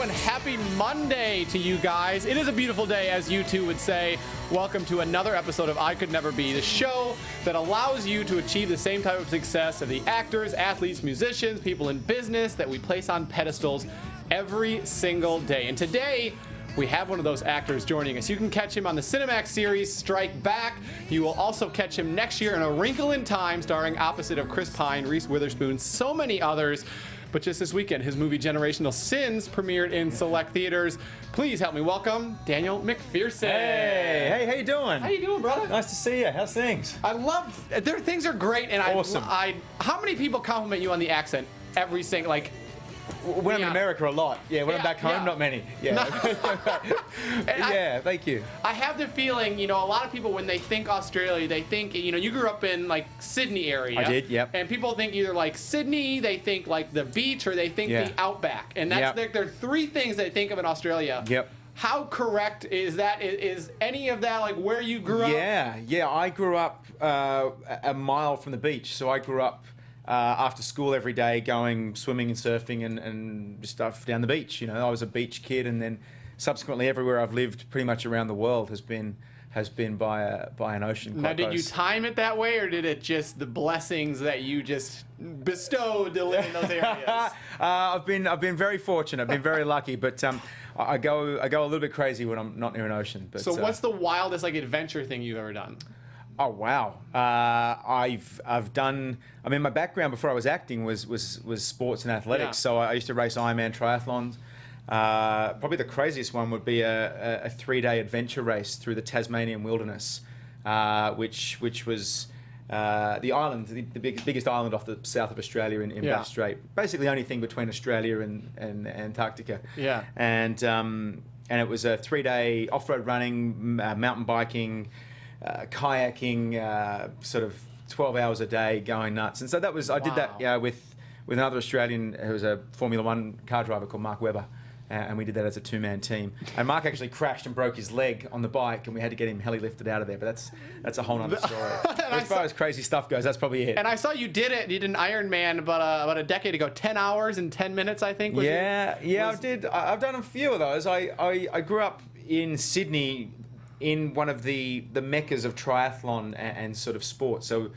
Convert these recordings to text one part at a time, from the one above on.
and happy Monday to you guys. It is a beautiful day, as you two would say. Welcome to another episode of I Could Never Be, the show that allows you to achieve the same type of success of the actors, athletes, musicians, people in business that we place on pedestals every single day. And today, we have one of those actors joining us. You can catch him on the Cinemax series Strike Back. You will also catch him next year in A Wrinkle in Time, starring opposite of Chris Pine, Reese Witherspoon, so many others. But just this weekend, his movie Generational Sins premiered in select theaters. Please help me welcome Daniel MacPherson. Hey, how you doing? How you doing, brother? Nice to see you. How's things? I love, things are great, and awesome. How many people compliment you on the accent every single, like, when I'm in America a lot. Yeah, when I'm back home, not many. Yeah. Thank you. I have the feeling, a lot of people, when they think Australia, they think, you grew up in, like, Sydney area. I did, yep. And people think either, like, Sydney, they think, like, the beach, or they think the outback. And that's, there are three things they think of in Australia. Yep. How correct is that? Is any of that, like, where you grew up? Yeah. I grew up a mile from the beach, so I grew up after school every day, going swimming and surfing and stuff down the beach. I was a beach kid, and then subsequently everywhere I've lived, pretty much around the world, has been by an ocean. Now, did you time it that way, or did it just the blessings that you just bestowed to live in those areas? I've been very fortunate. I've been very lucky, but I go a little bit crazy when I'm not near an ocean. But, so, what's the wildest, like, adventure thing you've ever done? Oh wow! I've done. I mean, my background before I was acting was sports and athletics. Yeah. So I used to race Ironman triathlons. Probably the craziest one would be a 3-day adventure race through the Tasmanian wilderness, which was the island, the biggest island off the south of Australia in Bass Strait. Basically, the only thing between Australia and Antarctica. Yeah. And it was a 3-day off-road running, mountain biking. Kayaking, sort of 12 hours a day, going nuts. And so that was, I did that with another Australian who was a Formula One car driver called Mark Webber. And we did that as a 2-man team. And Mark actually crashed and broke his leg on the bike, and we had to get him heli-lifted out of there. But that's a whole nother story. As far as crazy stuff goes, that's probably it. And I saw you did it. You did an Ironman about a decade ago, 10 hours and 10 minutes, I think. I did. I've done a few of those. I grew up in Sydney, in one of the meccas of triathlon and sort of sport. So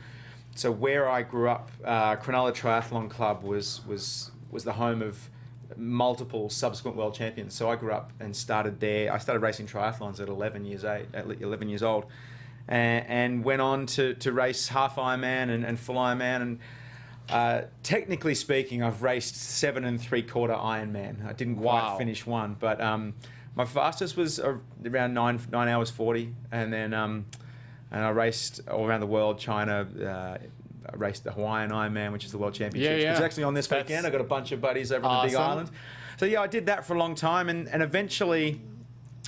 where I grew up, Cronulla Triathlon Club was the home of multiple subsequent world champions. So I grew up and started there. I started racing triathlons at 11 years old, and went on to race half Ironman and full Ironman. And technically speaking, I've raced 7 3/4 Ironman. I didn't quite finish one, but my fastest was around 9 hours 40, and then and I raced all around the world. China, I raced the Hawaiian Ironman, which is the World Championships. It's actually on this weekend. I got a bunch of buddies over on the Big Island. So I did that for a long time, and eventually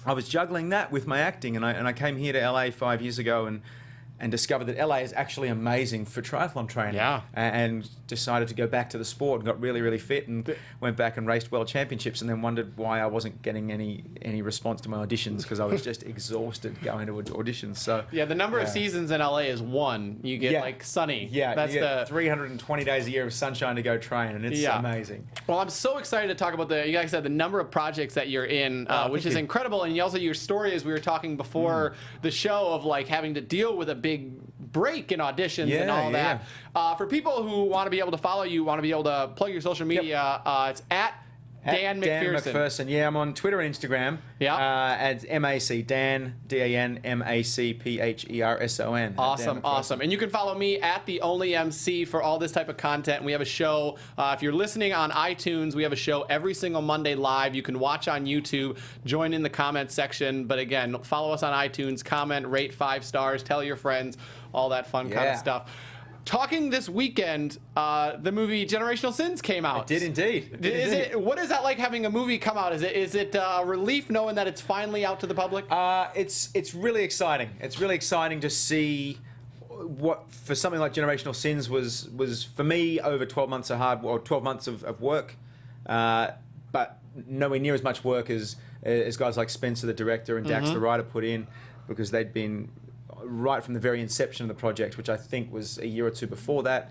I was juggling that with my acting, and I came here to LA 5 years ago and discovered that LA is actually amazing for triathlon training. Yeah. And decided to go back to the sport and got really, really fit and went back and raced world championships, and then wondered why I wasn't getting any response to my auditions, because I was just exhausted going to auditions. So the number of seasons in LA is 1. You get like sunny. Yeah, that's you get 320 days a year of sunshine to go train, and it's amazing. Well, I'm so excited to talk about like I said, the number of projects that you're in, which is incredible, and also your story, as we were talking before the show, of like having to deal with a big break in auditions and all that. For people who want to be able to follow you, want to be able to plug your social media, it's at Dan MacPherson. Dan MacPherson. Yeah, I'm on Twitter and Instagram. At MAC, Dan, DANMACPHERSON. Awesome. And you can follow me at The Only MC for all this type of content. We have a show. If you're listening on iTunes, we have a show every single Monday live. You can watch on YouTube. Join in the comment section. But again, follow us on iTunes. Comment, rate 5 stars. Tell your friends. All that fun kind of stuff. Talking this weekend, the movie Generational Sins came out. It did indeed. What is that like, having a movie come out? Is it a relief knowing that it's finally out to the public? It's really exciting. It's really exciting to see what, for something like Generational Sins, was for me over 12 months of 12 months of work, but nowhere near as much work as guys like Spencer, the director, and Dax, the writer, put in, because they'd been right from the very inception of the project, which I think was a year or two before that.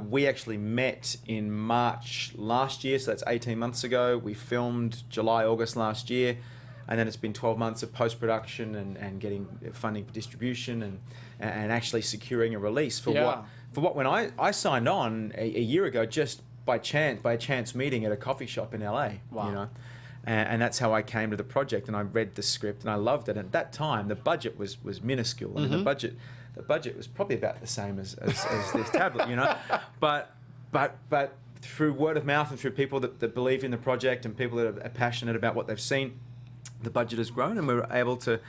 We actually met in March last year, so that's 18 months ago. We filmed July, August last year, and then it's been 12 months of post-production and getting funding for distribution and actually securing a release for what when I signed on a year ago, just by a chance meeting at a coffee shop in LA. Wow. You know, and that's how I came to the project, and I read the script and I loved it. And at that time, the budget was minuscule. I mean, the budget was probably about the same as this tablet, you know, but through word of mouth and through people that believe in the project and people that are passionate about what they've seen, the budget has grown, and we were able to,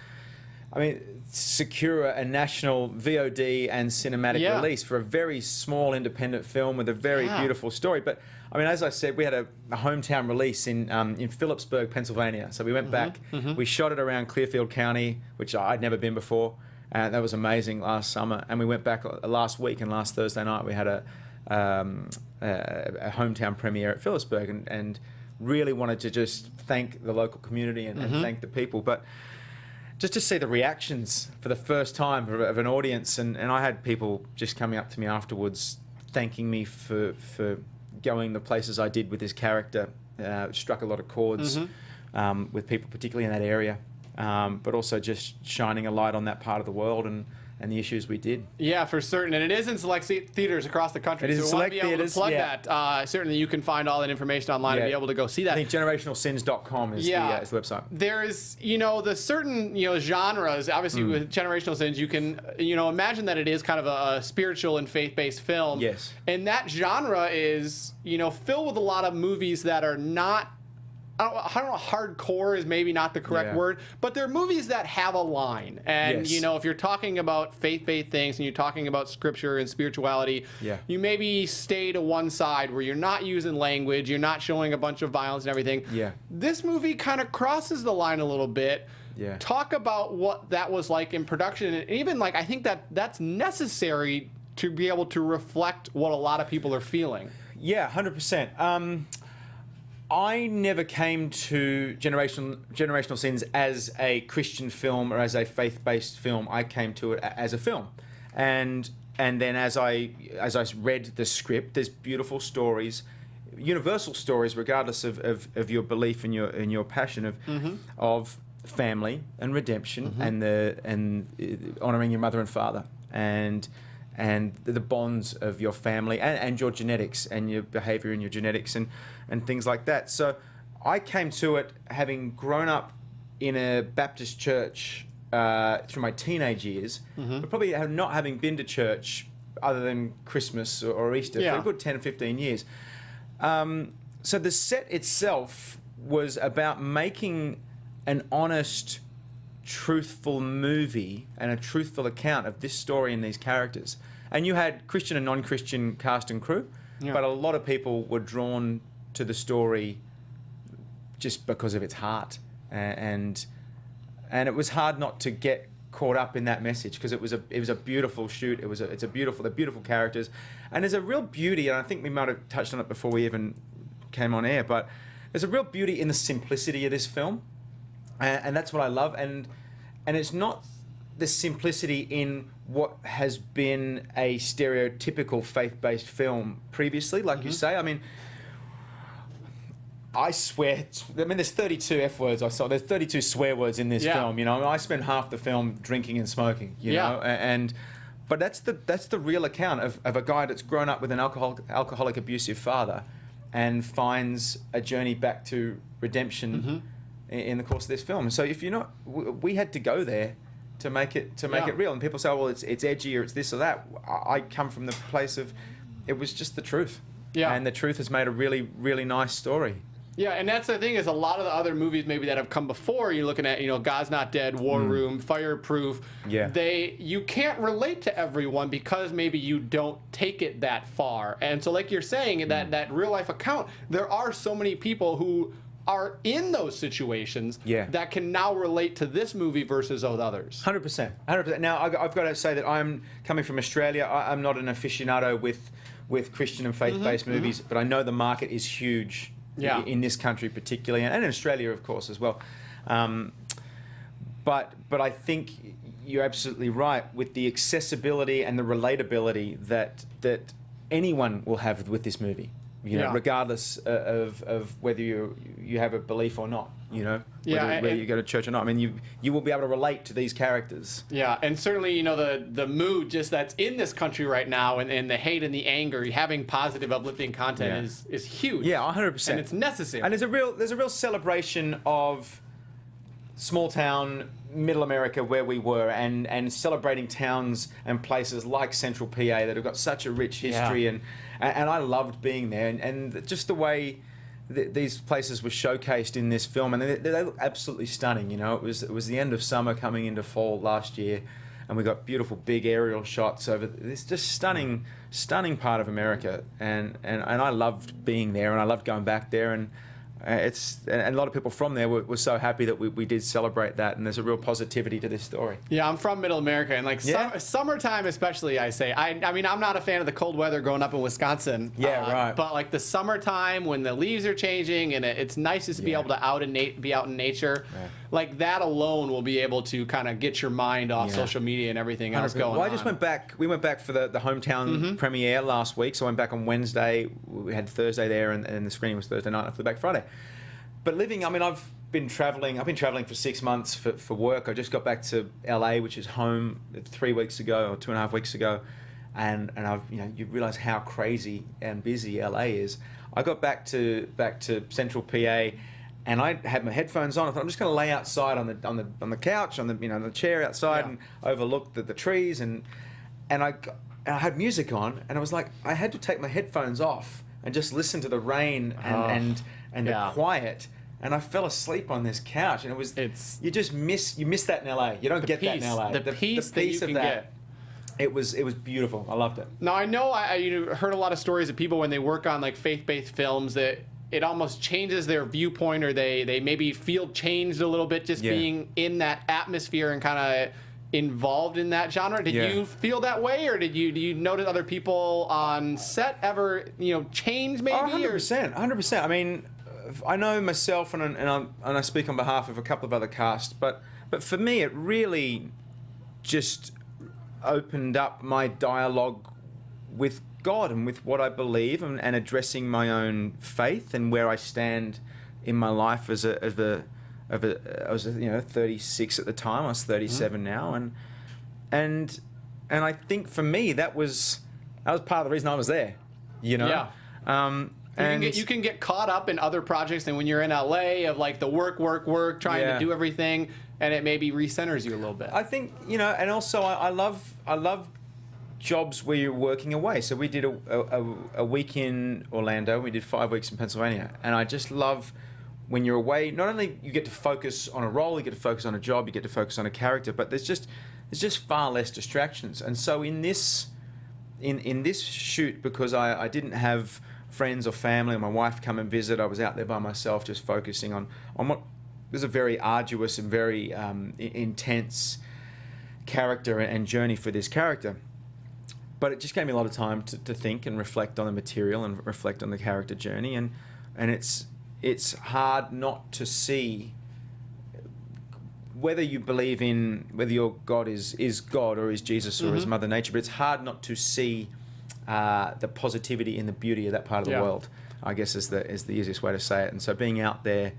secure a national VOD and cinematic release for a very small independent film with a very beautiful story. But I mean, as I said, we had a hometown release in Phillipsburg, Pennsylvania. So we went back, we shot it around Clearfield County, which I'd never been before. That was amazing last summer. And we went back last week, and last Thursday night we had a hometown premiere at Phillipsburg, and really wanted to just thank the local community and thank the people. But just to see the reactions for the first time of an audience, and I had people just coming up to me afterwards thanking me for going the places I did with this character. Struck a lot of chords with people, particularly in that area, but also just shining a light on that part of the world and the issues we did. Yeah, for certain. And it is in select theaters across the country. It is so in select we want to be able theaters, to plug that. Certainly you can find all that information online and be able to go see that. I think generationalsins.com is the website. There's, the certain, genres, obviously with Generational Sins, you can, imagine that it is kind of a spiritual and faith-based film. Yes. And that genre is, filled with a lot of movies that are not, I don't know, hardcore is maybe not the correct word, but they're movies that have a line. And, if you're talking about faith-based things and you're talking about scripture and spirituality, you maybe stay to one side where you're not using language, you're not showing a bunch of violence and everything. Yeah. This movie kind of crosses the line a little bit. Yeah. Talk about what that was like in production. And even, I think that's necessary to be able to reflect what a lot of people are feeling. Yeah, 100%. I never came to Generational Sins as a Christian film or as a faith-based film. I came to it as a film, and then as I read the script, there's beautiful stories, universal stories, regardless of your belief and your passion of family and redemption and honoring your mother and father and the bonds of your family and your genetics and your behavior and your genetics and things like that. So I came to it having grown up in a Baptist church through my teenage years, but probably not having been to church other than Christmas or Easter for a good 10 or 15 years. So the set itself was about making an honest, truthful movie and a truthful account of this story and these characters. And you had Christian and non-Christian cast and crew, but a lot of people were drawn to the story just because of its heart, and it was hard not to get caught up in that message because it was a beautiful shoot. They're beautiful characters, and there's a real beauty, and I think we might have touched on it before we even came on air, but there's a real beauty in the simplicity of this film, and that's what I love, and it's not the simplicity in what has been a stereotypical faith-based film previously, like you say. I mean, I swear, there's 32 F words I saw. There's 32 swear words in this film, I spend half the film drinking and smoking, you know, but that's the real account of a guy that's grown up with an alcoholic abusive father and finds a journey back to redemption in the course of this film. And so if you're not, we had to go there to make it real. And people say, well, it's edgy or it's this or that. I come from the place of, it was just the truth. Yeah. And the truth has made a really, really nice story. Yeah, and that's the thing is a lot of the other movies maybe that have come before, you're looking at, God's Not Dead, War Room, Fireproof. Yeah. You can't relate to everyone because maybe you don't take it that far. And so like you're saying, that real life account, there are so many people who are in those situations that can now relate to this movie versus those others. 100%. Now, I've got to say that I'm coming from Australia. I'm not an aficionado with Christian and faith-based movies, but I know the market is huge in this country particularly, and in Australia, of course, as well. But I think you're absolutely right with the accessibility and the relatability that anyone will have with this movie. You know, Yeah. regardless of whether you have a belief or not. You know, Yeah, whether and- you go to church or not. I mean, you will be able to relate to these characters. Yeah, and certainly, you know, the mood just that's in this country right now, and the hate and the anger, having positive, uplifting content is huge. Yeah, 100%. And it's necessary. And there's a real celebration of small town middle America where we were, and celebrating towns and places like Central PA that have got such a rich history, Yeah. and I loved being there, and just the way these places were showcased in this film, and they look absolutely stunning. You know, it was the end of summer coming into fall last year, and we got beautiful big aerial shots over this just stunning part of America, and I loved being there, and I loved going back there, and a lot of people from there were so happy that we did celebrate that, and there's a real positivity to this story. Yeah, I'm from Middle America, and like summertime especially, I say. I mean, I'm not a fan of the cold weather growing up in Wisconsin. Yeah, right. But like the summertime when the leaves are changing, and it's nice just to be able to be out in nature. Yeah. Like that alone will be able to kind of get your mind off social media and everything else going on. Well, I just went back. We went back for the hometown premiere last week, so I went back on Wednesday. We had Thursday there, and the screening was Thursday night. I flew back Friday. But I've been traveling. I've been traveling for 6 months for work. I just got back to LA, which is home, 3 weeks ago or 2.5 weeks ago, and I've you realize how crazy and busy LA is. I got back to Central PA, and I had my headphones on. I thought I'm just going to lay outside on the couch on the chair outside and overlook the trees, and I had music on, and I was like, I had to take my headphones off and just listen to the rain and the quiet. And I fell asleep on this couch, and you just miss that in LA. You don't get that in LA. The peace that you can get. It was beautiful. I loved it. Now I know I heard a lot of stories of people when they work on like faith-based films that it almost changes their viewpoint, or they maybe feel changed a little bit just being in that atmosphere and kind of involved in that genre. Did you feel that way, or do you notice other people on set ever change maybe? 100%. I mean, I know myself, and I speak on behalf of a couple of other casts, but for me, it really just opened up my dialogue with God and with what I believe, and addressing my own faith and where I stand in my life as I was 36 at the time. I was 37 now, and I think for me that was part of the reason I was there. Yeah. You can get caught up in other projects, and when you're in LA, of like the work, trying to do everything, and it maybe recenters you a little bit. I think and also I love jobs where you're working away. So we did a week in Orlando, we did 5 weeks in Pennsylvania, and I just love when you're away. Not only you get to focus on a role, you get to focus on a job, you get to focus on a character, but there's just far less distractions. And so in this shoot, because I didn't have friends or family or my wife come and visit, I was out there by myself just focusing on what was a very arduous and very intense character and journey for this character. But it just gave me a lot of time to think and reflect on the material and reflect on the character journey, and it's hard not to see whether you believe in whether your God is God or is Jesus or is Mother Nature, but it's hard not to see the positivity and the beauty of that part of the world, I guess is the easiest way to say it. And so being out there,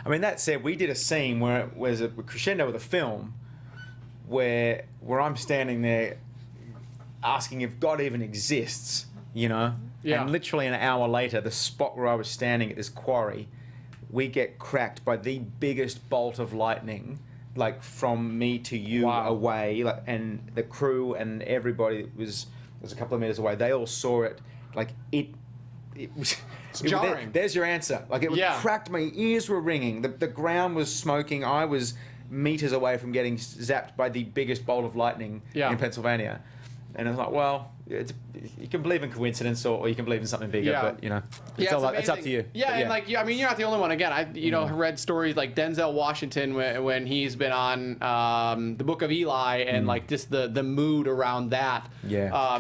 I mean, that said, we did a scene where it was a crescendo of the film where I'm standing there asking if God even exists, and literally an hour later, the spot where I was standing at this quarry, we get cracked by the biggest bolt of lightning, like from me to you away, like, and the crew and everybody was a couple of meters away. They all saw it, like it was. It's jarring. There's your answer. Like it cracked. My ears were ringing. The ground was smoking. I was meters away from getting zapped by the biggest bolt of lightning in Pennsylvania. And I was like, well, you can believe in coincidence or you can believe in something bigger, but it's up to you. Yeah, and like, I mean, you're not the only one. Again, I read stories like Denzel Washington when he's been on the Book of Eli, and like just the mood around that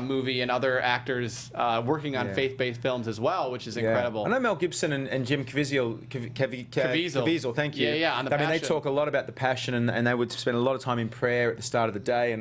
movie, and other actors working on faith-based films as well, which is incredible. I know Mel Gibson and Jim Caviezel, thank you. Yeah, on the Passion. Passion. They talk a lot about the Passion, and they would spend a lot of time in prayer at the start of the day,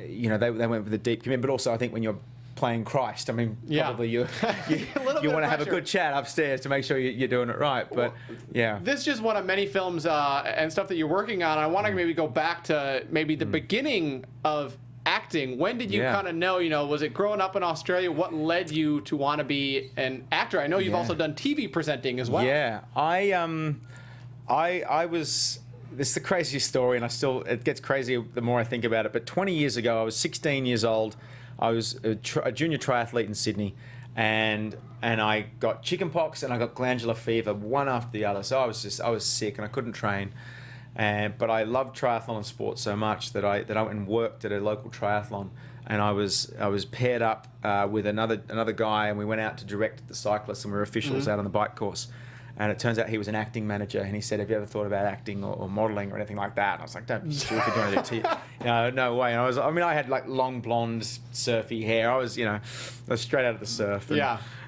you know, they went with a deep commitment. But also, I think when you're playing Christ, I mean, probably you want to have a good chat upstairs to make sure you're doing it right. But yeah, this is just one of many films and stuff that you're working on. I want to maybe go back to maybe the beginning of acting. When did you kind of know, you know, was it growing up in Australia? What led you to want to be an actor? I know you've also done TV presenting as well. Yeah, I was. This is the craziest story, and it gets crazier the more I think about it. But 20 years ago, I was 16 years old. I was a junior triathlete in Sydney, and I got chickenpox and I got glandular fever, one after the other. So I was sick and I couldn't train. But I loved triathlon and sports so much that I went and worked at a local triathlon, and I was paired up with another guy, and we went out to direct the cyclists, and we were officials out on the bike course. And it turns out he was an acting manager, and he said, "Have you ever thought about acting or modelling or anything like that?" And I was like, "Don't be stupid, you want to do no way." And I had like long blonde surfy hair. I was straight out of the surf.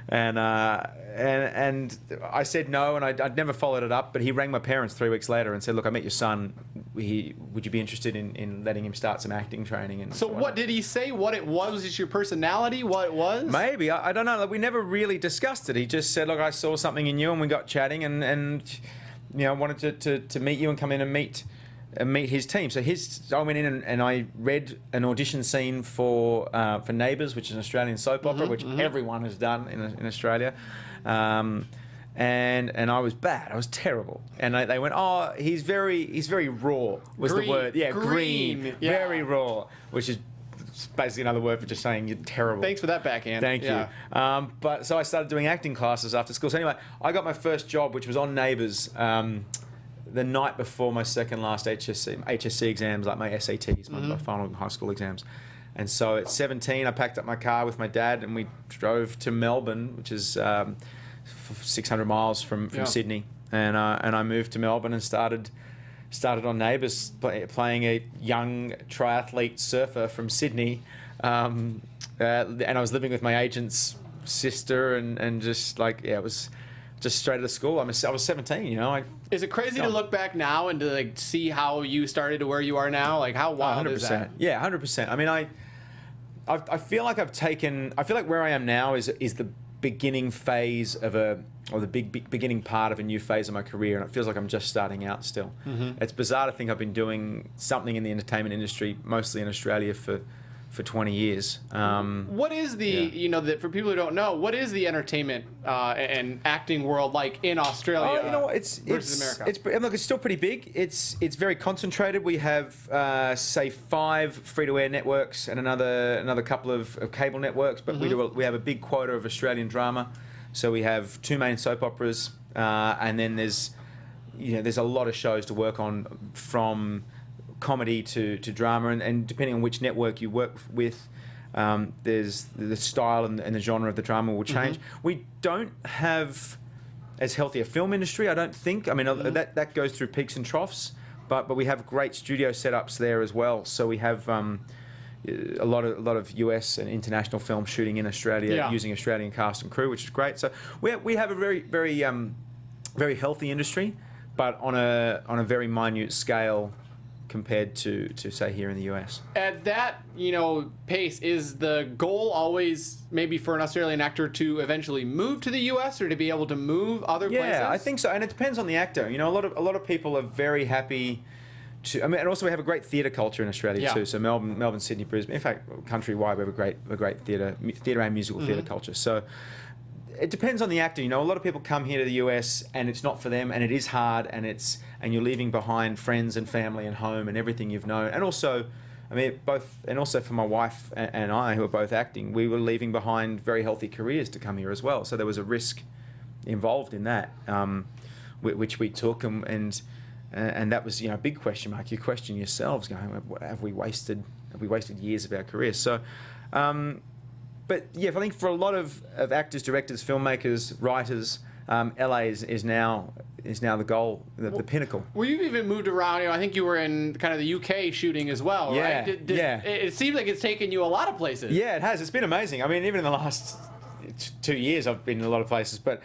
And I said no, and I'd never followed it up. But he rang my parents 3 weeks later and said, "Look, I met your son. Would you be interested in letting him start some acting training?" And so what did he say? What it was? Was it your personality? What it was? Maybe. I don't know. Like, we never really discussed it. He just said, "Look, I saw something in you," and we got chatting, and wanted to meet you and come in and meet his team. So I went in and I read an audition scene for Neighbours, which is an Australian soap opera, which everyone has done in Australia. And I was bad. I was terrible. And they went, "Oh, he's very raw," was green. The word. Yeah, green. Yeah. Very raw, which is basically another word for just saying you're terrible. Thanks for that backhand. Thank you. But so I started doing acting classes after school. So anyway, I got my first job, which was on Neighbours, the night before my second last HSC exams, like my SATs, my final high school exams. And so at 17, I packed up my car with my dad, and we drove to Melbourne, which is 600 miles from Sydney. And I moved to Melbourne and started on Neighbours, playing a young triathlete surfer from Sydney. And I was living with my agent's sister, and just like, it was just straight out of school. I was 17, you know. Is it crazy to look back now and to like see how you started to where you are now? Like, how wild 100%. is that? Yeah, 100%. I mean, I feel like I feel like where I am now is the beginning phase of or the beginning part of a new phase of my career, and it feels like I'm just starting out still. It's bizarre to think I've been doing something in the entertainment industry, mostly in Australia, for 20 years. What is for people who don't know, what is the entertainment and acting world like in Australia? Versus America? Look, it's still pretty big. It's very concentrated. We have say 5 free-to-air networks and another couple of cable networks, but we have a big quota of Australian drama. So we have 2 main soap operas, and then there's a lot of shows to work on, from comedy to drama, and depending on which network you work with, there's the style and the genre of the drama will change. We don't have as healthy a film industry, I don't think. I mean, that goes through peaks and troughs, but we have great studio setups there as well. So we have a lot of US and international film shooting in Australia using Australian cast and crew, which is great. So we have a very very healthy industry, but on a very minute scale compared to say here in the US. At that pace, is the goal always maybe for an Australian actor to eventually move to the US, or to be able to move other places? Yeah, I think so, and it depends on the actor. A lot of people are very happy to. I mean, and also we have a great theatre culture in Australia too. So Melbourne, Sydney, Brisbane. In fact, countrywide, we have a great theatre and musical theatre culture. So it depends on the actor. A lot of people come here to the US and it's not for them, and it is hard, and you're leaving behind friends and family and home and everything you've known. And also, I mean, also for my wife and I, who are both acting, we were leaving behind very healthy careers to come here as well. So there was a risk involved in that, which we took, and that was a big question mark. You question yourselves, going, have we wasted years of our careers? So. But yeah, I think for a lot of actors, directors, filmmakers, writers, LA is now the goal, the pinnacle. Well, you've even moved around. I think you were in kind of the UK shooting as well, right? It seems like it's taken you a lot of places. Yeah, it has. It's been amazing. I mean, even in the last 2 years, I've been in a lot of places. But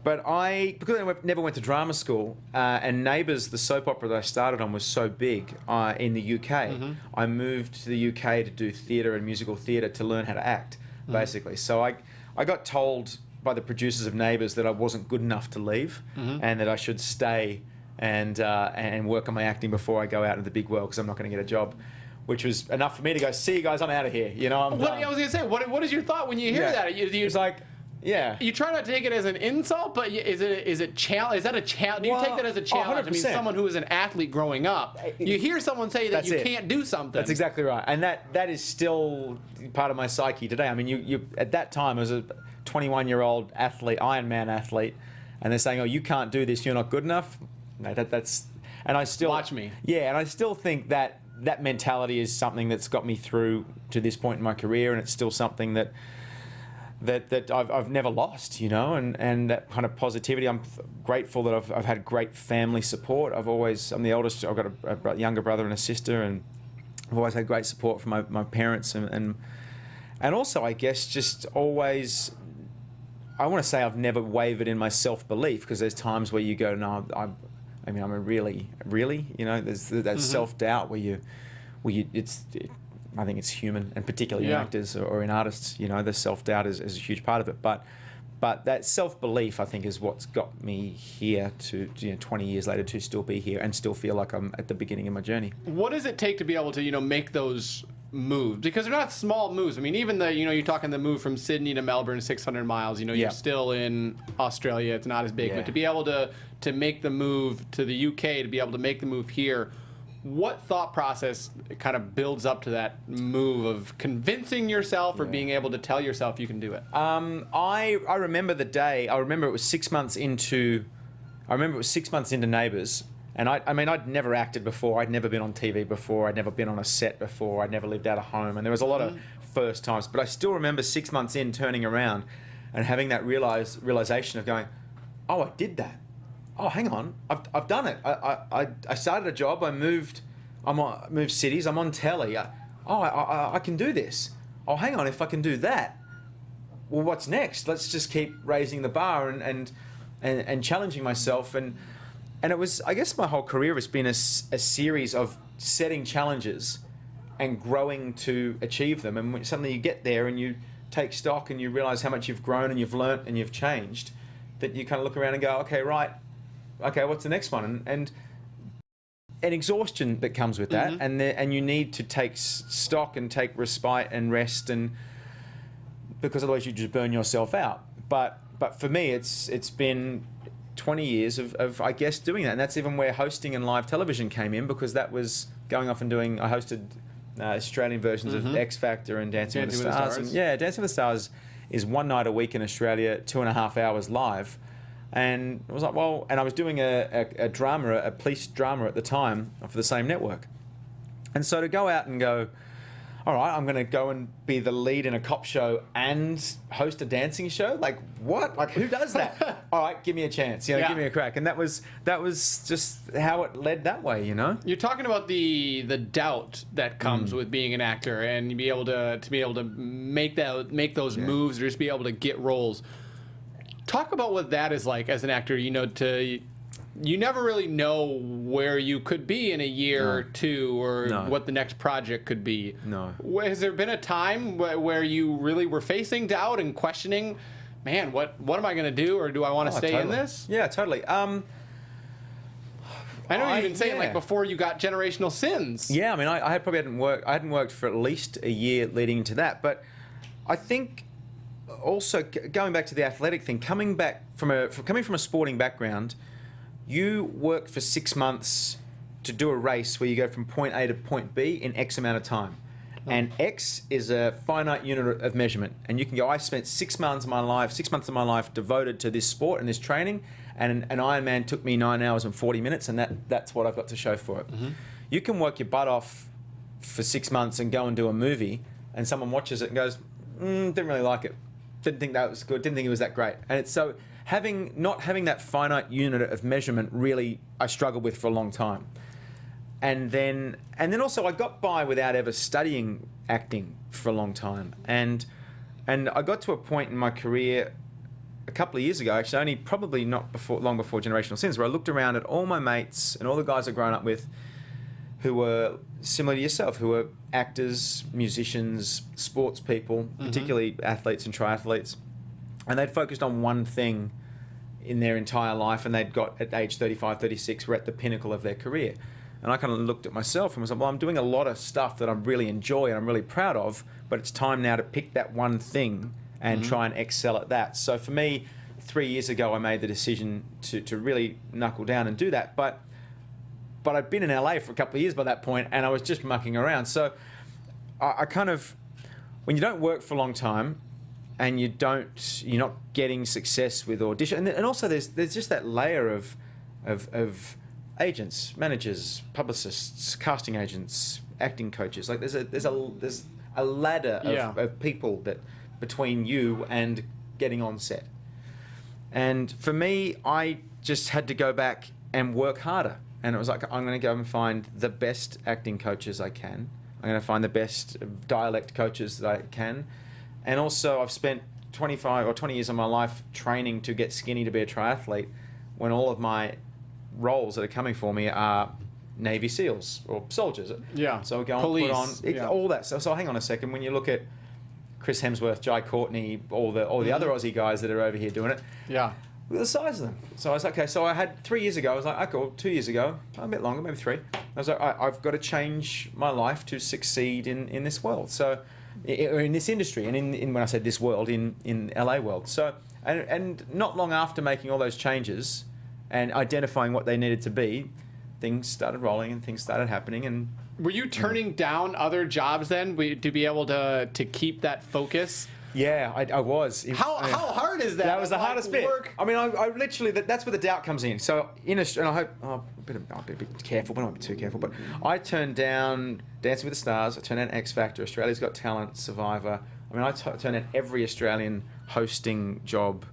because I never went to drama school, and Neighbours, the soap opera that I started on, was so big in the UK, I moved to the UK to do theatre and musical theatre to learn how to act, basically. So I got told by the producers of Neighbours that I wasn't good enough to leave, and that I should stay and work on my acting before I go out into the big world, because I'm not going to get a job. Which was enough for me to go, see you guys, I'm out of here. You know, I'm done. I was going to say, what is your thought when you hear that? It's like, yeah. You try not to take it as an insult, but is that a challenge? Do you take that as a challenge? 100%. I mean, someone who is an athlete growing up, you hear someone say that you can't do something. That's exactly right, and that is still part of my psyche today. I mean, you at that time as a 21-year-old athlete, Ironman athlete, and they're saying, "Oh, you can't do this. You're not good enough." No, that's, and I still watch me. Yeah, and I still think that mentality is something that's got me through to this point in my career, and it's still something that I've never lost, you know, and that kind of positivity. I'm grateful that I've had great family support. I'm the oldest. I've got a younger brother and a sister, and I've always had great support from my parents, and also, I guess, just always, I want to say I've never wavered in my self-belief, because there's times where you go, no, I'm a really, you know, there's that self-doubt where I think it's human, and particularly in actors or in artists, you know, the self-doubt is a huge part of it. But that self-belief, I think, is what's got me here to, 20 years later, to still be here and still feel like I'm at the beginning of my journey. What does it take to be able to, make those moves? Because they're not small moves. I mean, even you're talking the move from Sydney to Melbourne, 600 miles, you're still in Australia. It's not as big. But to be able to make the move to the UK, to be able to make the move here, what thought process kind of builds up to that move of convincing yourself or being able to tell yourself you can do it? I remember the day. I remember it was 6 months into Neighbours, and I'd never acted before. I'd never been on TV before. I'd never been on a set before. I'd never lived out of home, and there was a lot of first times. But I still remember 6 months in, turning around and having that realization of going, "Oh, I did that. Oh, hang on, I've done it. I started a job. I moved cities. I'm on telly. I can do this. Oh, hang on, if I can do that, well, what's next? Let's just keep raising the bar and challenging myself. And it was, I guess, my whole career has been a series of setting challenges and growing to achieve them. And when suddenly you get there and you take stock and you realize how much you've grown and you've learnt and you've changed, that you kind of look around and go, okay, what's the next one? And an exhaustion that comes with that, and you need to take stock and take respite and rest, and because otherwise you just burn yourself out. But for me, it's been 20 years of I guess doing that, and that's even where hosting and live television came in, because that was going off and doing. I hosted Australian versions of X Factor and Dancing with the Stars. And, Dancing with the Stars is one night a week in Australia, 2.5 hours live. And I was like, well, and I was doing a drama, a police drama at the time for the same network. And so to go out and go, all right, I'm going to go and be the lead in a cop show and host a dancing show? Like, what? Like, who does that? All right, give me a chance, give me a crack. And that was just how it led that way, You're talking about the doubt that comes with being an actor, and to be able to make those moves, or just be able to get roles. Talk about what that is like as an actor, you never really know where you could be in a year or two, or what the next project could be. No. Has there been a time where you really were facing doubt and questioning, man, what am I going to do, or do I want to stay in this? Yeah, totally. I know you've been saying like before you got Generational Sins. Yeah, I mean, I hadn't worked for at least a year leading into that, but I think also going back to the athletic thing, coming from a sporting background, you work for 6 months to do a race where you go from point A to point B in X amount of time. And X is a finite unit of measurement. And you can go, I spent 6 months of my life devoted to this sport and this training, and an Ironman took me 9 hours and 40 minutes, and that's what I've got to show for it. You can work your butt off for 6 months and go and do a movie, and someone watches it and goes, didn't really like it. Didn't think that was good. Didn't think it was that great. And it's so not having that finite unit of measurement, really I struggled with for a long time. And then also I got by without ever studying acting for a long time. And I got to a point in my career a couple of years ago, actually, only probably not long before Generational Sins, where I looked around at all my mates and all the guys I've grown up with who were similar to yourself, who were actors, musicians, sports people, particularly athletes and triathletes. And they'd focused on one thing in their entire life, and they'd got at age 35, 36, were at the pinnacle of their career. And I kind of looked at myself and was like, well, I'm doing a lot of stuff that I really enjoy and I'm really proud of, but it's time now to pick that one thing and try and excel at that. So for me, 3 years ago, I made the decision to really knuckle down and do that. But I'd been in LA for a couple of years by that point, and I was just mucking around. So I kind of, when you don't work for a long time, and you're not getting success with audition, and also there's just that layer of agents, managers, publicists, casting agents, acting coaches. Like there's a ladder of people that between you and getting on set. And for me, I just had to go back and work harder. And it was like, I'm going to go and find the best acting coaches I can. I'm going to find the best dialect coaches that I can. And also, I've spent 25 or 20 years of my life training to get skinny to be a triathlete, when all of my roles that are coming for me are Navy SEALs or soldiers. Yeah. So I go Police. and put on all that. So hang on a second. When you look at Chris Hemsworth, Jai Courtney, all the other Aussie guys that are over here doing it. Yeah. Look at the size of them. So I was like, okay, so I had 3 years ago, I was like, okay, well, 2 years ago, a bit longer, maybe 3. I was like, I've got to change my life to succeed in this world. So, in this industry, and in when I said this world, in LA world. So, and not long after making all those changes and identifying what they needed to be, things started rolling and things started happening. And were you turning down other jobs then to be able to keep that focus? Yeah, I was. How hard is that? That was the hardest bit. Work? I mean, I literally, that's where the doubt comes in. So in Australia, and I hope, I'll be a bit careful, but I won't be too careful. But I turned down Dancing with the Stars, I turned down X Factor, Australia's Got Talent, Survivor. I mean, I turned down every Australian hosting job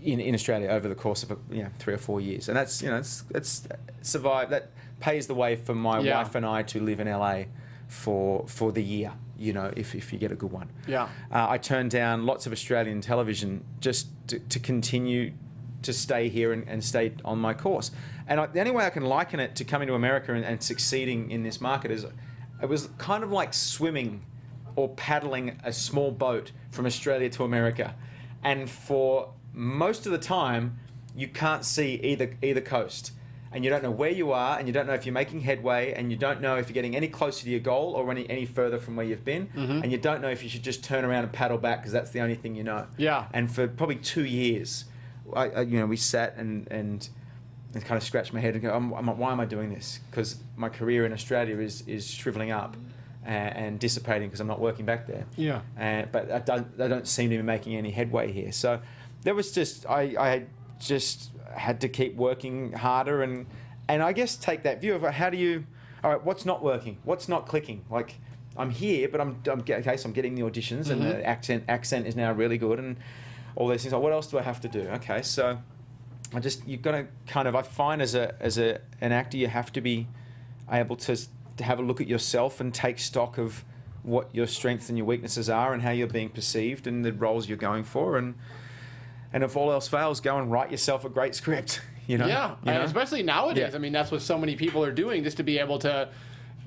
in Australia over the course of 3 or 4 years, and that's it's survived. That pays the way for my wife and I to live in LA for the year. If you get a good one. Yeah. I turned down lots of Australian television just to continue to stay here and stay on my course. And the only way I can liken it to coming to America and succeeding in this market is it was kind of like swimming or paddling a small boat from Australia to America. And for most of the time, you can't see either coast. And you don't know where you are, and you don't know if you're making headway, and you don't know if you're getting any closer to your goal or any further from where you've been, and you don't know if you should just turn around and paddle back because that's the only thing you know. Yeah. And for probably 2 years, we sat and kind of scratched my head and go, why am I doing this? Because my career in Australia is shriveling up and dissipating because I'm not working back there. Yeah. But I don't seem to be making any headway here. So there was just I just had to keep working harder and I guess take that view of how do you, all right, what's not working, what's not clicking. Like I'm here, but I'm okay, so I'm getting the auditions and the accent is now really good and all these things. Like, what else do I have to do? Okay, so you've got to kind of, I find as an actor, you have to be able to have a look at yourself and take stock of what your strengths and your weaknesses are and how you're being perceived and the roles you're going for, and if all else fails, go and write yourself a great script. Yeah, and especially nowadays. Yeah. I mean, that's what so many people are doing, just to be able to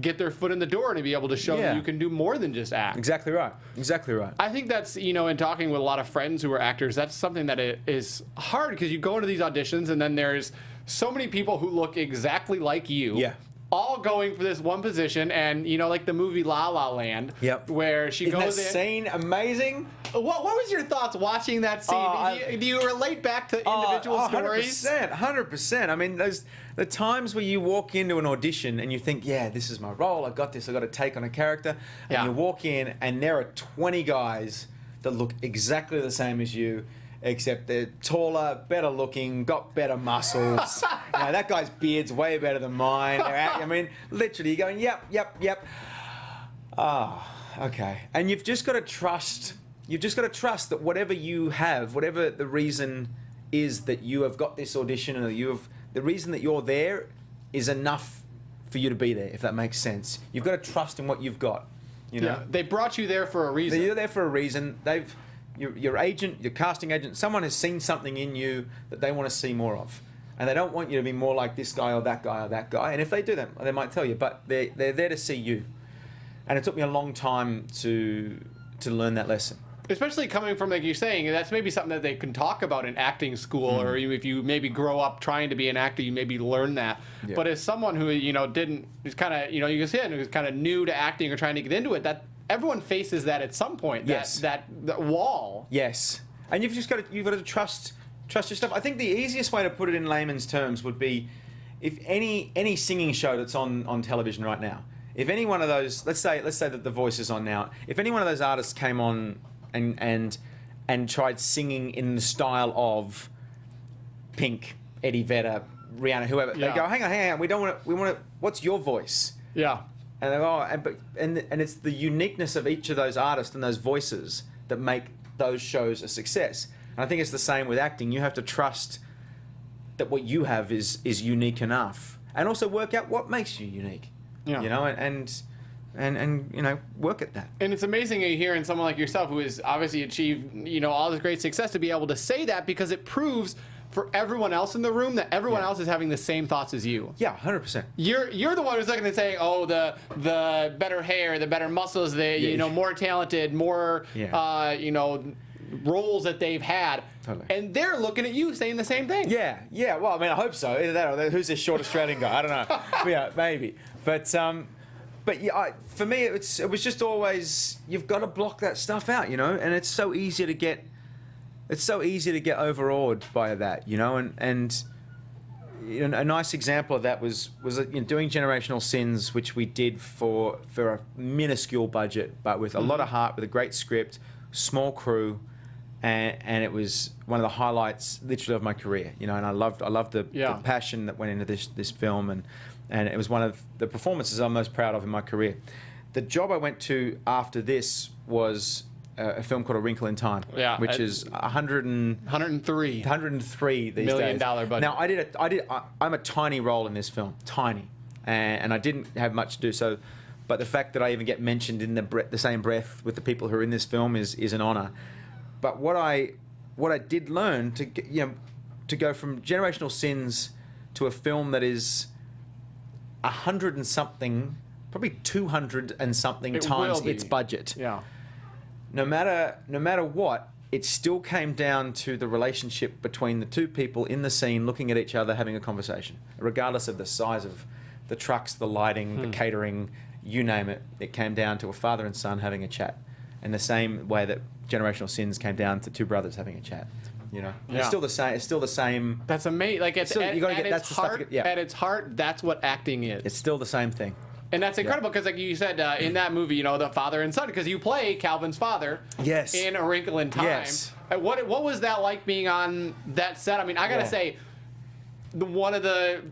get their foot in the door and to be able to show that you can do more than just act. Exactly right. Exactly right. I think that's, in talking with a lot of friends who are actors, that's something that is hard because you go into these auditions and then there's so many people who look exactly like you. Yeah. All going for this one position, and like the movie La La Land, where she goes in. Isn't that scene amazing? What was your thoughts watching that scene? Do you relate back to individual stories? 100%. I mean, there's the times where you walk into an audition and you think, yeah, this is my role. I got this. I got to take on a character. And you walk in, and there are 20 guys that look exactly the same as you, except they're taller, better looking, got better muscles. That guy's beard's way better than mine. I mean, literally, you're going, yep. Okay. And you've just got to trust. You've just got to trust that whatever you have, whatever the reason is that you have got this audition, or the reason that you're there is enough for you to be there, if that makes sense. You've got to trust in what you've got. Yeah, they brought you there for a reason. You're there for a reason. your agent, your casting agent, someone has seen something in you that they want to see more of. And they don't want you to be more like this guy or that guy or that guy. And if they do that, they might tell you, but they're there to see you. And it took me a long time to learn that lesson. Especially coming from, like you're saying, that's maybe something that they can talk about in acting school, or if you maybe grow up trying to be an actor, you maybe learn that. Yeah. But as someone who, didn't, is kind of, you can say it, who's kind of new to acting or trying to get into it, that everyone faces that at some point, that wall. Yes. And you've got to trust your stuff. I think the easiest way to put it in layman's terms would be if any singing show that's on television right now, if any one of those, let's say that The Voice is on now, if any one of those artists came on and tried singing in the style of Pink, Eddie Vedder, Rihanna, whoever, they go, hang on, we want to, what's your voice? Yeah. And they go, and it's the uniqueness of each of those artists and those voices that make those shows a success. And I think it's the same with acting. You have to trust that what you have is unique enough, and also work out what makes you unique. Yeah. And work at that. And it's amazing hearing someone like yourself who has obviously achieved, all this great success, to be able to say that, because it proves for everyone else in the room that everyone else is having the same thoughts as you. Yeah, 100%. You're the one who's looking and saying, oh, the better hair, the better muscles, more talented, more roles that they've had. Totally. And they're looking at you saying the same thing. Yeah. Well, I mean, I hope so. Either that or who's this short Australian guy? I don't know. Yeah, maybe. But yeah, for me, it was just always, you've got to block that stuff out, and it's so easy to get overawed by that, and a nice example of that was doing Generational Sins, which we did for a minuscule budget, but with a lot of heart, with a great script, small crew, and it was one of the highlights, literally, of my career. And I loved the passion that went into this film, and it was one of the performances I'm most proud of in my career. The job I went to after this was a film called A Wrinkle in Time, which is 103 these $103 days. Million budget. Now I'm a tiny role in this film, tiny, and I didn't have much to do so, but the fact that I even get mentioned in the same breath with the people who are in this film is an honor. But what I did learn to go from Generational Sins to a film that is 100 and something, probably 200 and something times its budget. Yeah. No matter what, it still came down to the relationship between the two people in the scene, looking at each other, having a conversation, regardless of the size of the trucks, the lighting, the catering, you name it. It came down to a father and son having a chat, in the same way that Generational Sins came down to two brothers having a chat. It's still the same. It's still the same. That's amazing. Like at its heart, that's what acting is. It's still the same thing. And that's incredible because, like you said, in that movie, the father and son, because you play Calvin's father. Yes. In A Wrinkle in Time. Yes. What was that like being on that set? I mean, I gotta say, one of the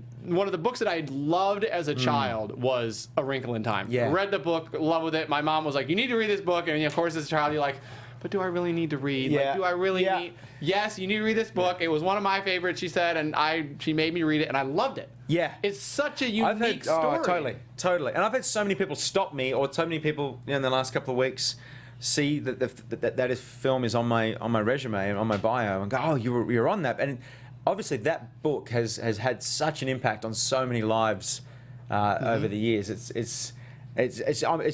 books that I loved as a child was A Wrinkle in Time. Yeah. Read the book, loved it. My mom was like, "You need to read this book," and of course, as a child, you're like, "But do I really need to read? Yeah. Like, do I really need?" Yes, you need to read this book. It was one of my favorites, she said, and she made me read it, and I loved it. Yeah. It's such a unique story. Oh, totally. And I've had so many people stop me, or so many people in the last couple of weeks see that film is on my resume and on my bio, and go, "Oh, you're on that." And obviously, that book has had such an impact on so many lives over the years. It's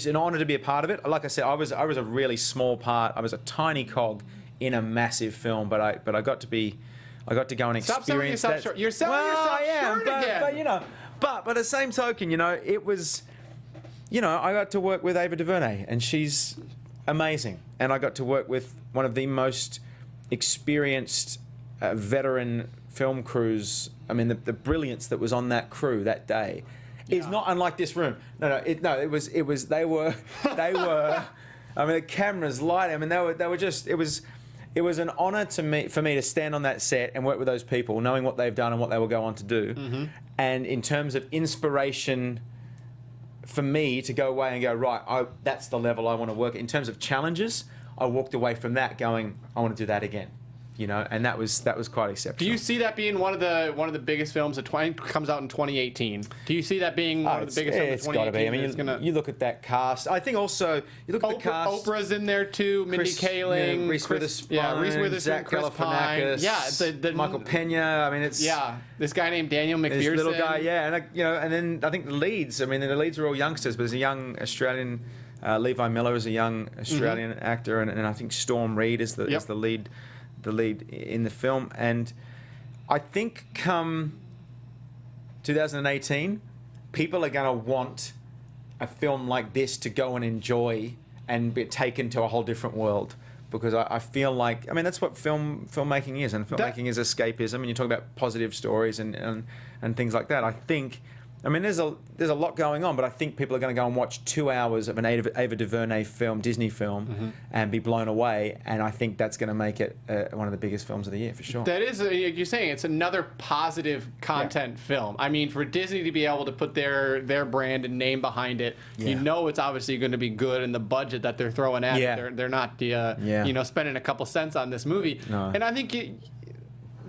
an honor to be a part of it. Like I said, I was a really small part. I was a tiny cog in a massive film, but I got to go and experience that. You're selling yourself short again. But by the same token, it was, I got to work with Ava DuVernay, and she's amazing, and I got to work with one of the most experienced veteran film crews. I mean, the brilliance that was on that crew that day is not unlike this room. It was. They were. I mean, the cameras, lighting. I mean, they were just. It was an honor for me to stand on that set and work with those people, knowing what they've done and what they will go on to do. Mm-hmm. And in terms of inspiration, for me to go away and go, right, that's the level I want to work. In terms of challenges, I walked away from that going, I want to do that again. and that was quite exceptional. Do you see that being one of the biggest films that comes out in 2018? Do you see that being one of the biggest films of 2018? It's got to be. You look at that cast. I think also you look at the cast. Oprah's in there too. Mindy Kaling, Reese Witherspoon, Zach Chris Galifianakis, the Michael Pena. I mean, it's this guy named Daniel MacPherson. This little guy, and then I think the leads. I mean, the leads are all youngsters, but there's a young Australian. Levi Miller is a young Australian actor, and I think Storm Reid is the lead. The lead in the film, and I think come 2018, people are going to want a film like this to go and enjoy and be taken to a whole different world, because I feel like, I mean, that's what filmmaking is, and filmmaking is escapism, and you talk about positive stories and things like that. I think, I mean, there's a lot going on, but I think people are going to go and watch 2 hours of an Ava DuVernay film, Disney film, and be blown away. And I think that's going to make it one of the biggest films of the year for sure. That is, you're saying, it's another positive content film. I mean, for Disney to be able to put their brand and name behind it, it's obviously going to be good, and the budget that they're throwing at it, they're not spending a couple cents on this movie. No. And I think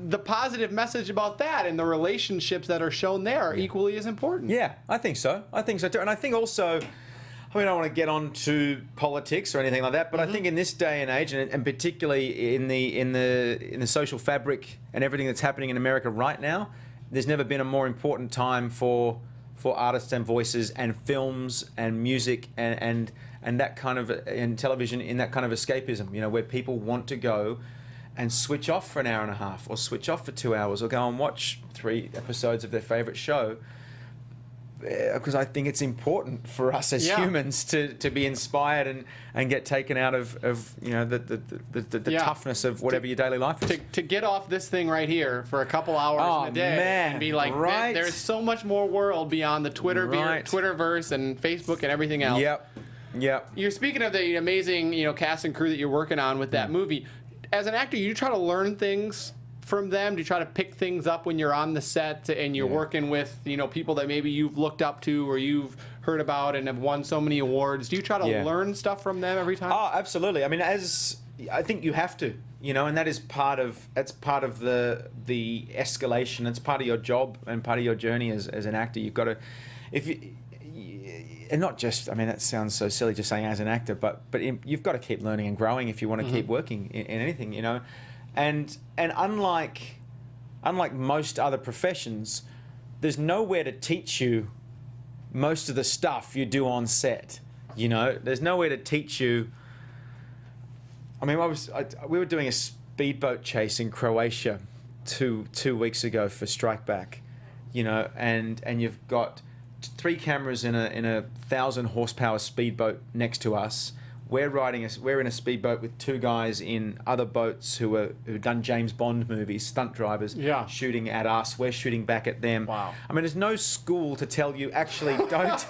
the positive message about that and the relationships that are shown there are equally as important. Yeah, I think so. I think so too. And I think also, I mean, I don't want to get on to politics or anything like that, but I think in this day and age, and particularly in the social fabric and everything that's happening in America right now, there's never been a more important time for artists and voices and films and music and that kind of, and television, in that kind of escapism, where people want to go and switch off for an hour and a half, or switch off for 2 hours, or go and watch 3 episodes of their favourite show. Because I think it's important for us as humans to be inspired and get taken out of the toughness of whatever your daily life is. To get off this thing right here for a couple hours in a day and be like, there's so much more world beyond the Twitterverse and Facebook and everything else. Yep. You're speaking of the amazing cast and crew that you're working on with that movie. As an actor, you try to learn things from them? Do you try to pick things up when you're on the set and you're working with people that maybe you've looked up to or you've heard about and have won so many awards? Do you try to learn stuff from them every time? Oh, absolutely. I mean, I think you have to, and that is part of the escalation. It's part of your job and part of your journey as an actor. You've got to, and not just, I mean, that sounds so silly just saying as an actor, but you've got to keep learning and growing if you want to keep working in anything, And unlike most other professions, there's nowhere to teach you most of the stuff you do on set. There's nowhere to teach you. I mean, we were doing a speedboat chase in Croatia two weeks ago for Strike Back, and you've got 3 cameras in a 1,000 horsepower speedboat next to us. We're in a speedboat with 2 guys in other boats who've done James Bond movies, stunt drivers, shooting at us. We're shooting back at them. Wow. I mean, there's no school to tell you actually don't,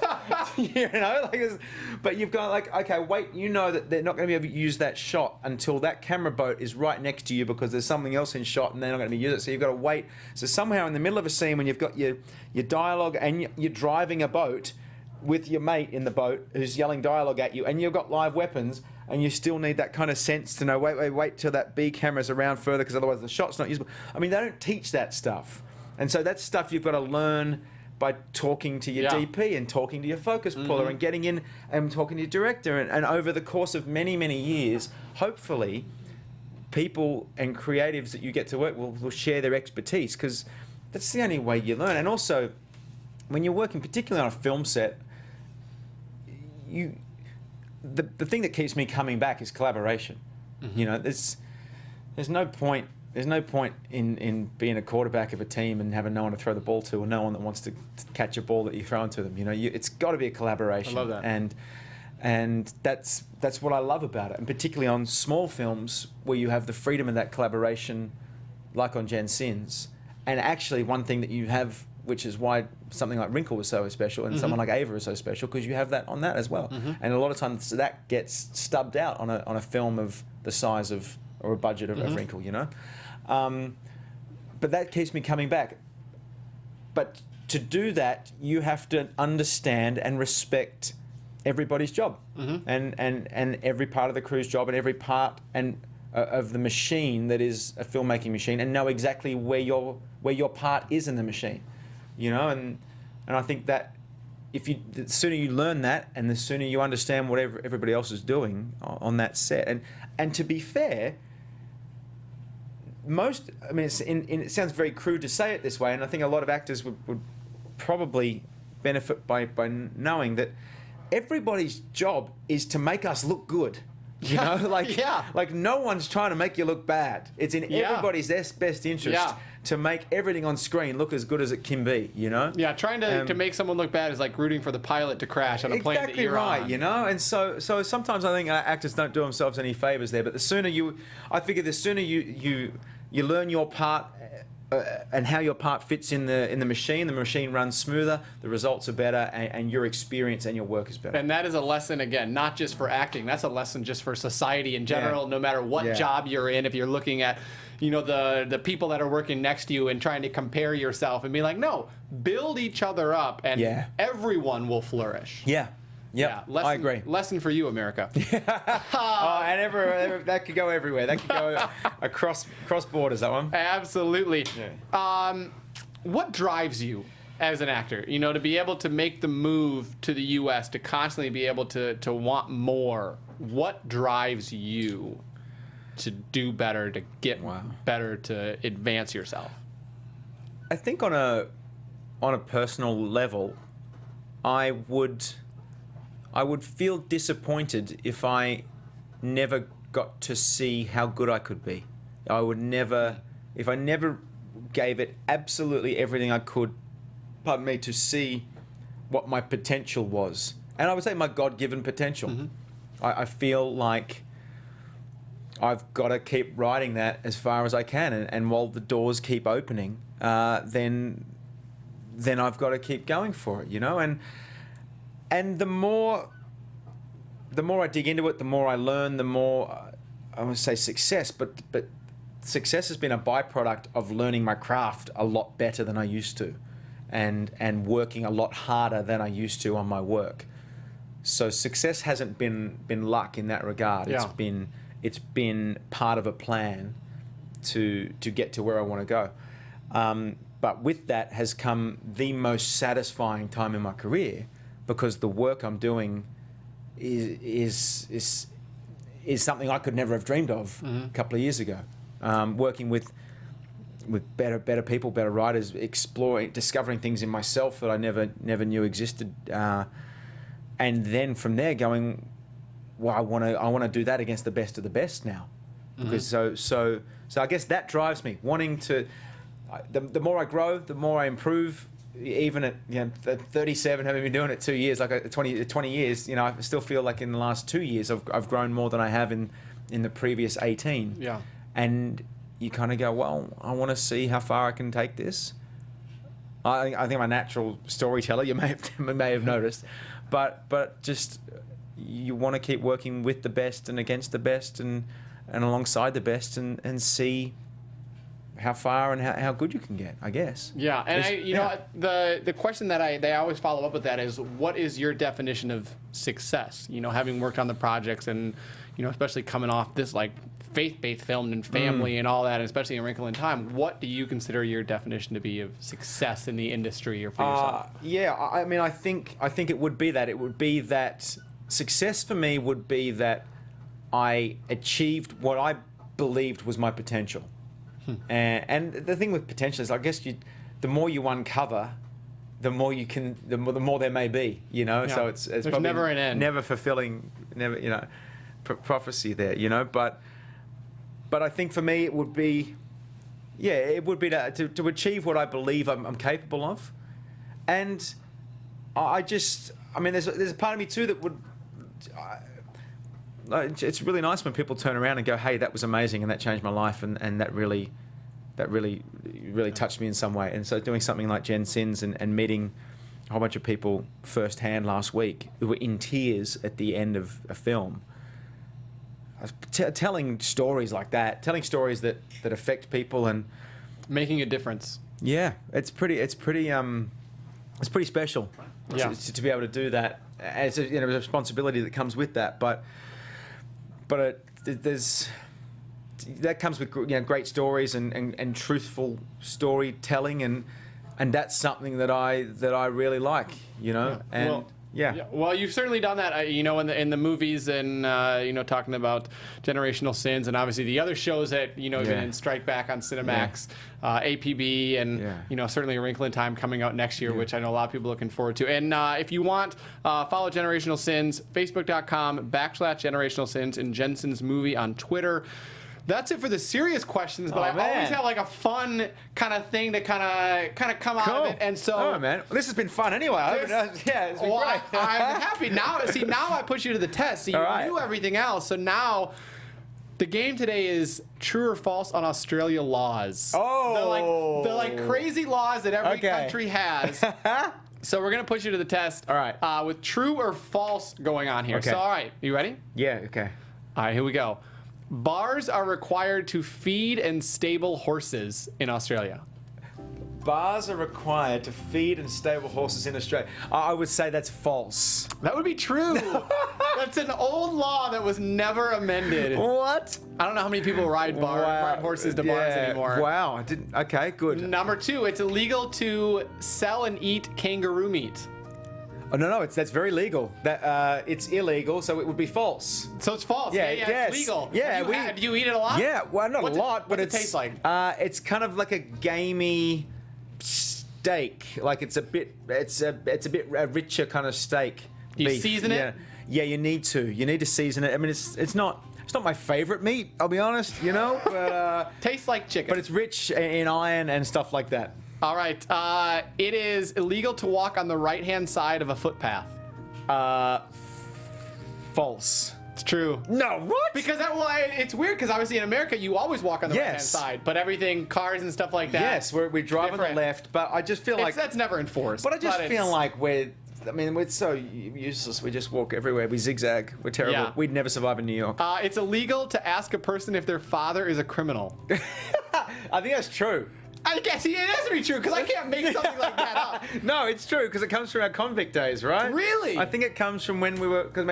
but you've got okay, wait, that they're not going to be able to use that shot until that camera boat is right next to you because there's something else in shot and they're not going to be using it. So you've got to wait. So somehow in the middle of a scene when you've got your dialogue and you're driving a boat with your mate in the boat who's yelling dialogue at you, and you've got live weapons, and you still need that kind of sense to know, wait till that B camera's around further, because otherwise the shot's not usable. I mean, they don't teach that stuff. And so that's stuff you've got to learn by talking to your DP and talking to your focus puller and getting in and talking to your director. And over the course of many, many years, hopefully, people and creatives that you get to work will share their expertise, because that's the only way you learn. And also, when you're working particularly on a film set, the thing that keeps me coming back is collaboration. There's no point in being a quarterback of a team and having no one to throw the ball to, or no one that wants to catch a ball that you're throwing to them. It's got to be a collaboration. I love that. And that's what I love about it, and particularly on small films where you have the freedom of that collaboration, like on Jen Sins. And actually, one thing that you have, which is why something like Wrinkle was so special, and someone like Ava is so special, because you have that on that as well. And a lot of times that gets stubbed out on a film of the size of, or a budget of Wrinkle, but that keeps me coming back. But to do that, you have to understand and respect everybody's job, and every part of the crew's job, and every part, and of the machine that is a filmmaking machine, and know exactly where your part is in the machine, you know, and I think that the sooner you learn that, and the sooner you understand what everybody else is doing on that set, and to be fair, it sounds very crude to say it this way, and I think a lot of actors would probably benefit by knowing that everybody's job is to make us look good. You know, like no one's trying to make you look bad. It's in everybody's best interest to make everything on screen look as good as it can be, you know? Yeah, trying to make someone look bad is like rooting for the pilot to crash on a plane that you're on. You know? And so sometimes I think actors don't do themselves any favors there, but the sooner you learn your part and how your part fits in the machine runs smoother, the results are better, and your experience and your work is better. And that is a lesson, again, not just for acting. That's a lesson just for society in general, no matter what job you're in. If you're looking at, you know, the people that are working next to you and trying to compare yourself and be like, no, build each other up, and everyone will flourish. Yeah, I agree. Lesson for you, America. And that could go everywhere. That could go across borders, that one. Absolutely. Yeah. What drives you as an actor? You know, to be able to make the move to the U.S., to constantly be able to want more. What drives you to do better, to get better, to advance yourself? I think on a personal level, I would feel disappointed if I never got to see how good I could be. If I never gave it absolutely everything I could, to see what my potential was. And I would say my God-given potential. Mm-hmm. I feel like I've got to keep riding that as far as I can. And while the doors keep opening, then I've got to keep going for it, you know? And the more I dig into it, the more I learn, the more I want to say success, but success has been a byproduct of learning my craft a lot better than I used to, and working a lot harder than I used to on my work. So success hasn't been luck in that regard. Yeah. It's been part of a plan to get to where I want to go. But with that has come the most satisfying time in my career, because the work I'm doing is something I could never have dreamed of a couple of years ago. Working with better people, better writers, discovering things in myself that I never knew existed, and then from there going, well, I want to do that against the best of the best now, because so I guess that drives me, wanting to. The more I grow, the more I improve. Even at 37, having been doing it 2 years, like 20 years, you know, I still feel like in the last 2 years I've grown more than I have in the previous 18. Yeah. And you kind of go, well, I want to see how far I can take this. I think I'm a natural storyteller. You may have noticed, but just you want to keep working with the best and against the best and alongside the best and see how far and how good you can get, I guess. Yeah, and know, the question that they always follow up with that is, what is your definition of success? You know, having worked on the projects and, you know, especially coming off this like faith-based film and family and all that, and especially in Wrinkle in Time, what do you consider your definition to be of success in the industry or for yourself? I mean, I think it would be that. It would be that success for me would be that I achieved what I believed was my potential. And the thing with potential is, I guess the more you uncover, the more you can, the more there may be, you know. Yeah. So it's probably never an end, never fulfilling, never, you know, prophecy there, you know. But I think for me it would be, to achieve what I believe I'm capable of, and I mean, there's a part of me too that would. It's really nice when people turn around and go, "Hey, that was amazing, and that changed my life, and that really touched me in some way." And so, doing something like Jen Sins and meeting a whole bunch of people firsthand last week who were in tears at the end of a film, telling stories like that, telling stories that affect people and making a difference. Yeah, it's pretty special. Yeah. To be able to do that. It's a responsibility that comes with that, but there's that comes with great stories and truthful storytelling, and that's something that I really like, and. Yeah. Well, you've certainly done that, in the movies and, talking about generational sins and obviously the other shows that, even in Strike Back on Cinemax, APB, and, certainly A Wrinkle in Time coming out next year, which I know a lot of people are looking forward to. And if you want, follow Generational Sins, Facebook.com/Generational Sins, and Jensen's Movie on Twitter. That's it for the serious questions, but I always have like a fun kind of thing to kind of come out of it. And so, all right, man. Well, this has been fun anyway. It's been great. I'm happy now. See, now I put you to the test. So you knew everything else. So now the game today is true or false on Australia laws. Oh, they're like crazy laws that every country has. So we're gonna put you to the test. All right. With true or false going on here. Okay. So all right, you ready? Yeah. Okay. All right, here we go. Bars are required to feed and stable horses in Australia. Bars are required to feed and stable horses in Australia. I would say that's false. That would be true. That's an old law that was never amended. What? I don't know how many people ride horses to bars anymore. Wow, I didn't. Okay, good. Number 2, it's illegal to sell and eat kangaroo meat. Oh, no, that's very legal. That it's illegal, so it would be false. So it's false. Yeah, it's legal. Yeah, do you eat it a lot? Yeah, well, not a lot, but what's it taste like? It's kind of like a gamey steak. Like it's a bit richer kind of steak. You beef. season it? Yeah, you need to. You need to season it. I mean, it's not my favorite meat. I'll be honest. But tastes like chicken. But it's rich in iron and stuff like that. All right. It is illegal to walk on the right-hand side of a footpath. False. It's true. No, what? Because it's weird because obviously in America you always walk on the right-hand side, but everything, cars and stuff like that. Yes, we drive on the left, but I just feel like that's never enforced. But I just feel like we're so useless. We just walk everywhere. We zigzag. We're terrible. Yeah. We'd never survive in New York. It's illegal to ask a person if their father is a criminal. I think that's true. I guess it has to be true because I can't make something like that up. No, it's true because it comes from our convict days, right? Really? I think it comes from when we were, because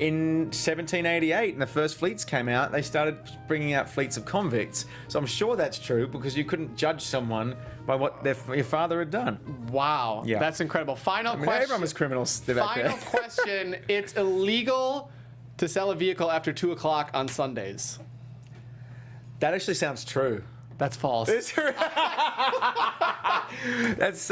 in 1788, when the first fleets came out, they started bringing out fleets of convicts. So I'm sure that's true because you couldn't judge someone by what your father had done. Wow. Yeah. That's incredible. Final question. Everyone was criminals back there. Final question. It's illegal to sell a vehicle after 2 o'clock on Sundays. That actually sounds true. That's false. That's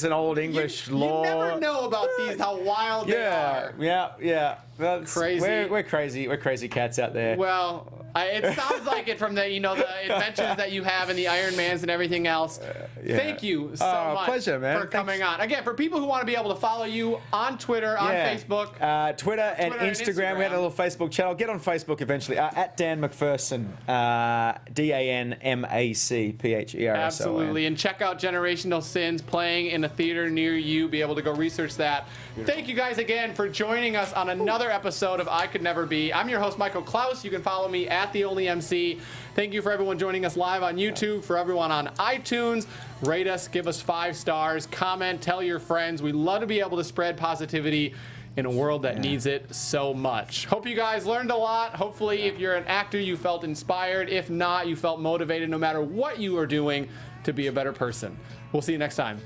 an old English law. You never know about these, how wild they are. Yeah. Well, crazy. We're crazy. We're crazy cats out there. Well, it sounds like it from the the adventures that you have and the Iron Mans and everything else. Thank you so much pleasure, man. for coming on. Again, for people who want to be able to follow you on Twitter, on Facebook. Twitter and Instagram. We had a little Facebook channel. Get on Facebook eventually. At Dan MacPherson. DanMacPherson. Absolutely. And check out Generational Sins playing in a theater near you. Be able to go research that. Beautiful. Thank you guys again for joining us on another episode of I Could Never Be. I'm your host, Michael Clouse. You can follow me at The Only MC. Thank you for everyone joining us live on YouTube, for everyone on iTunes. Rate us, give us 5 stars, comment, tell your friends. We love to be able to spread positivity in a world that needs it so much. Hope you guys learned a lot. Hopefully, if you're an actor, you felt inspired. If not, you felt motivated no matter what you are doing to be a better person. We'll see you next time.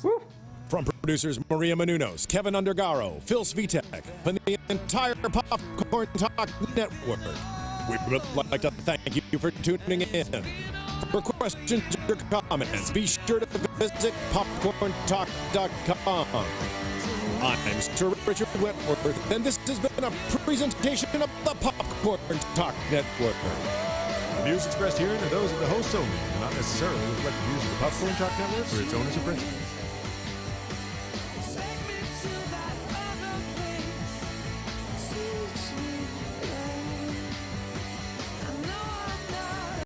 Woo. From producers Maria Menounos, Kevin Undergaro, Phil Svitek, and the entire Popcorn Talk Network, we would like to thank you for tuning in. For questions or comments, be sure to visit popcorntalk.com. I'm Sir Richard Wentworth, and this has been a presentation of the Popcorn Talk Network. The views expressed herein are those of the hosts only, and not necessarily reflect the views of the Popcorn Talk Network or its owners or principals.